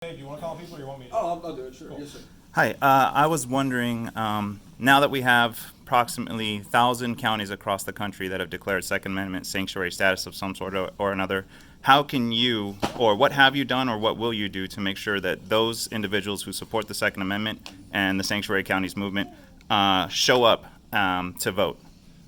Hey, do you want to call people or you want me to? Oh, I'll do it, sure. Cool. Yes, sir. Hi, I was wondering, now that we have approximately 1,000 counties across the country that have declared Second Amendment sanctuary status of some sort or another, how can you, or what have you done, or what will you do to make sure that those individuals who support the Second Amendment and the sanctuary counties movement show up to vote?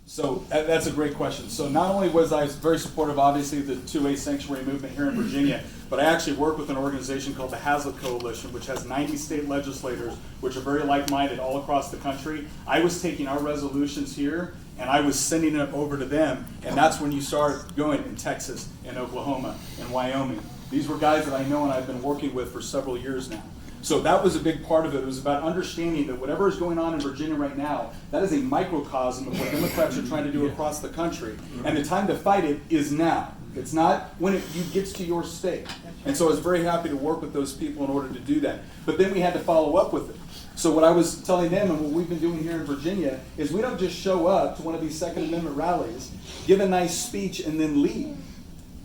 So that's a great question. So not only was I very supportive, obviously, of the 2A sanctuary movement here in Virginia, but I actually work with an organization called the Hazlitt Coalition, which has 90 state legislators, which are very like-minded all across the country. I was taking our resolutions here, and I was sending them over to them, and that's when you start going in Texas, in Oklahoma, in Wyoming. These were guys that I know and I've been working with for several years now. So that was a big part of it. It was about understanding that whatever is going on in Virginia right now, that is a microcosm of what Democrats are trying to do across the country. And the time to fight it is now. It's not when it gets to your state. And so I was very happy to work with those people in order to do that. But then we had to follow up with it. So what I was telling them and what we've been doing here in Virginia is we don't just show up to one of these Second Amendment rallies, give a nice speech, and then leave.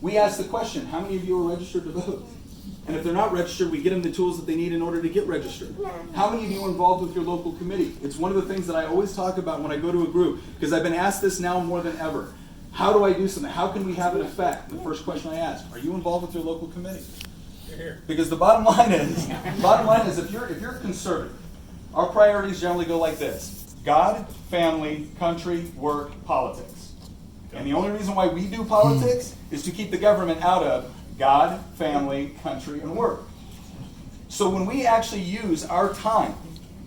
We ask the question, how many of you are registered to vote? And if they're not registered, we get them the tools that they need in order to get registered. How many of you are involved with your local committee? It's one of the things that I always talk about when I go to a group, because I've been asked this now more than ever. How do I do something? How can we have an effect? And the first question I ask, are you involved with your local committee? You're here. Because the bottom line is if you're conservative, our priorities generally go like this: God, family, country, work, politics. And the only reason why we do politics is to keep the government out of God, family, country, and work. So when we actually use our time,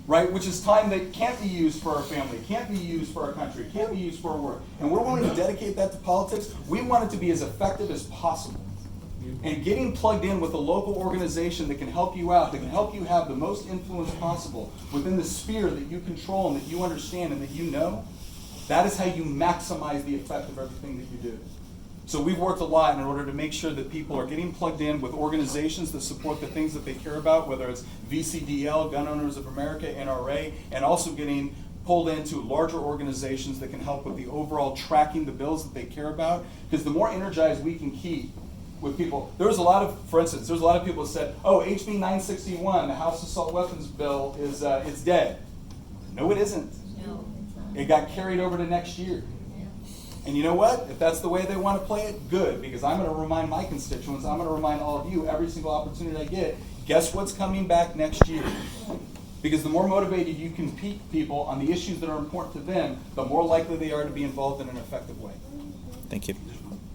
right, which is time that can't be used for our family, can't be used for our country, can't be used for our work, and we're willing to dedicate that to politics, we want it to be as effective as possible. And getting plugged in with a local organization that can help you out, that can help you have the most influence possible within the sphere that you control and that you understand and that you know, that is how you maximize the effect of everything that you do. So we've worked a lot in order to make sure that people are getting plugged in with organizations that support the things that they care about, whether it's VCDL, Gun Owners of America, NRA, and also getting pulled into larger organizations that can help with the overall tracking the bills that they care about. Because the more energized we can keep with people, there's a lot of people that said, oh, HB 961, the House Assault Weapons Bill, is it's dead. No, it isn't. No, it's not. It got carried over to next year. And you know what? If that's the way they want to play it, good, because I'm going to remind my constituents, I'm going to remind all of you every single opportunity I get, guess what's coming back next year? Because the more motivated you can keep people on the issues that are important to them, the more likely they are to be involved in an effective way. Thank you.